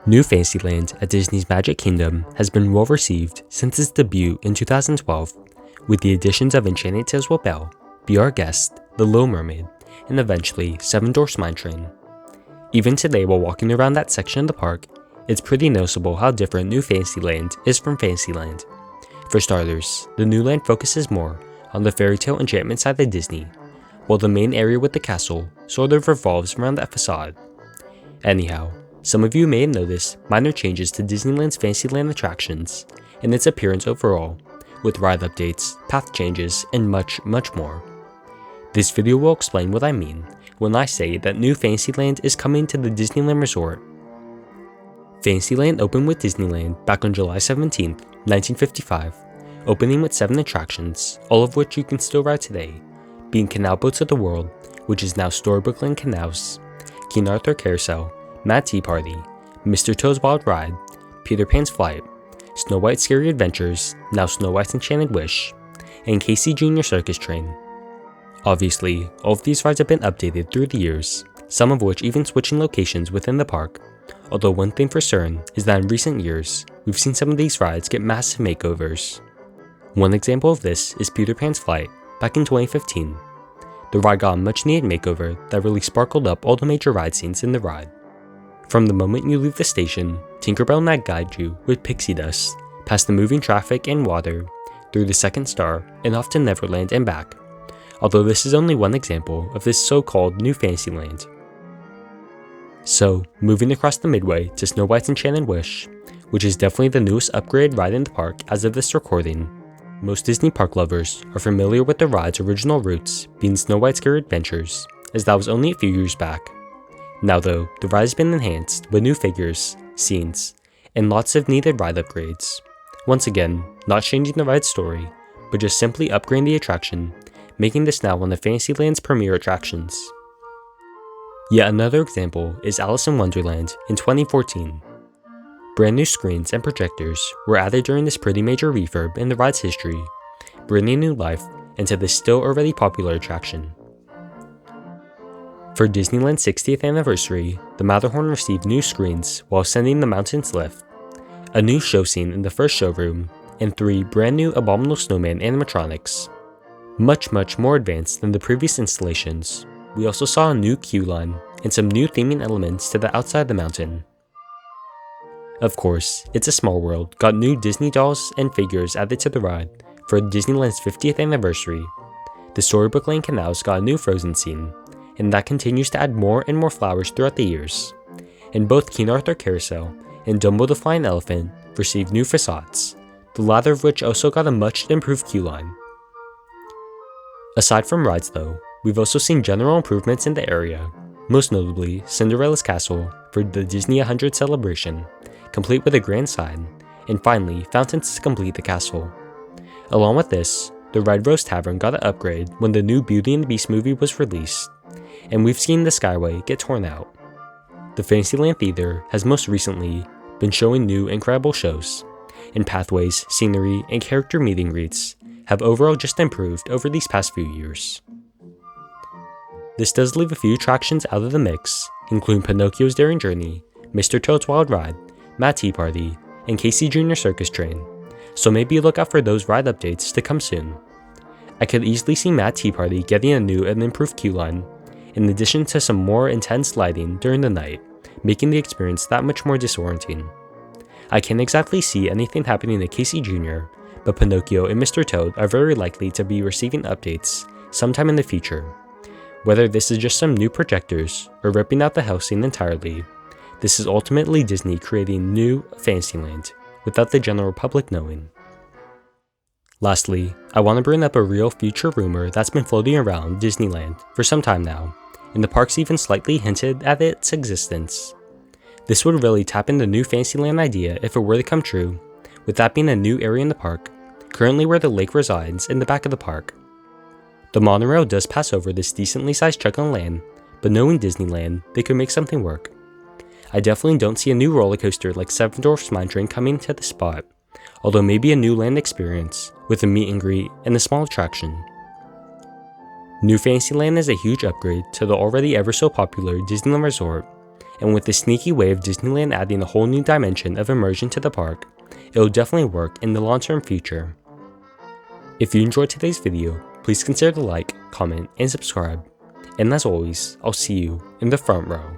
New Fantasyland at Disney's Magic Kingdom has been well received since its debut in 2012, with the additions of Enchanted Tales with Belle, Be Our Guest, The Little Mermaid, and eventually Seven Dwarfs Mine Train. Even today while walking around that section of the park, it's pretty noticeable how different New Fantasyland is from Fantasyland. For starters, the new land focuses more on the fairy tale enchantment side of Disney, while the main area with the castle sort of revolves around that facade. Anyhow, some of you may have noticed minor changes to Disneyland's Fantasyland attractions and its appearance overall, with ride updates, path changes, and much more. This video will explain what I mean when I say that New Fantasyland is coming to the Disneyland Resort. Fantasyland opened with Disneyland back on July 17, 1955, opening with 7 attractions, all of which you can still ride today, being Canal Boats of the World, which is now Storybook Land Canals, King Arthur Carousel, Mad Tea Party, Mr. Toad's Wild Ride, Peter Pan's Flight, Snow White's Scary Adventures, now Snow White's Enchanted Wish, and Casey Jr. Circus Train. Obviously, all of these rides have been updated through the years, some of which even switching locations within the park, although one thing for certain is that in recent years, we've seen some of these rides get massive makeovers. One example of this is Peter Pan's Flight, back in 2015. The ride got a much needed makeover that really sparkled up all the major ride scenes in the ride. From the moment you leave the station, Tinkerbell and I guide you with pixie dust, past the moving traffic and water, through the second star, and off to Neverland and back, although this is only one example of this so-called New Fantasyland. So, moving across the midway to Snow White's Enchanted Wish, which is definitely the newest upgraded ride in the park as of this recording. Most Disney park lovers are familiar with the ride's original roots being Snow White's Scary Adventures, as that was only a few years back. Now though, the ride has been enhanced with new figures, scenes, and lots of needed ride upgrades. Once again, not changing the ride's story, but just simply upgrading the attraction, making this now one of Fantasyland's premier attractions. Yet another example is Alice in Wonderland in 2014. Brand new screens and projectors were added during this pretty major refurb in the ride's history, bringing new life into this still already popular attraction. For Disneyland's 60th anniversary, the Matterhorn received new screens while ascending the mountain's lift, a new show scene in the first showroom, and 3 brand new Abominable Snowman animatronics. Much more advanced than the previous installations, we also saw a new queue line and some new theming elements to the outside of the mountain. Of course, It's a Small World got new Disney dolls and figures added to the ride for Disneyland's 50th anniversary. The Storybook Land Canals got a new Frozen scene, and that continues to add more and more flowers throughout the years. And both King Arthur Carousel and Dumbo the Flying Elephant received new facades, the latter of which also got a much improved queue line. Aside from rides though, we've also seen general improvements in the area, most notably Cinderella's Castle for the Disney 100 celebration, complete with a grand sign, and finally fountains to complete the castle. Along with this, the Red Rose Tavern got an upgrade when the new Beauty and the Beast movie was released, and we've seen the Skyway get torn out. The Fantasyland Theater has most recently been showing new incredible shows, and pathways, scenery, and character meet and greets have overall just improved over these past few years. This does leave a few attractions out of the mix, including Pinocchio's Daring Journey, Mr. Toad's Wild Ride, Mad Tea Party, and Casey Jr. Circus Train, so maybe look out for those ride updates to come soon. I could easily see Mad Tea Party getting a new and improved queue line, in addition to some more intense lighting during the night, making the experience that much more disorienting. I can't exactly see anything happening to Casey Jr., but Pinocchio and Mr. Toad are very likely to be receiving updates sometime in the future. Whether this is just some new projectors or ripping out the house scene entirely, this is ultimately Disney creating new Fantasyland without the general public knowing. Lastly, I want to bring up a real future rumor that's been floating around Disneyland for some time now, and the parks even slightly hinted at its existence. This would really tap into New Fantasyland idea if it were to come true, with that being a new area in the park, currently where the lake resides in the back of the park. The monorail does pass over this decently sized chunk of land, but knowing Disneyland, they could make something work. I definitely don't see a new roller coaster like Seven Dwarfs Mine Train coming to the spot, although maybe a new land experience with a meet and greet and a small attraction. New Fantasyland is a huge upgrade to the already ever so popular Disneyland Resort, and with the sneaky way of Disneyland adding a whole new dimension of immersion to the park, it'll definitely work in the long-term future. If you enjoyed today's video, please consider to like, comment, and subscribe. And as always, I'll see you in the front row.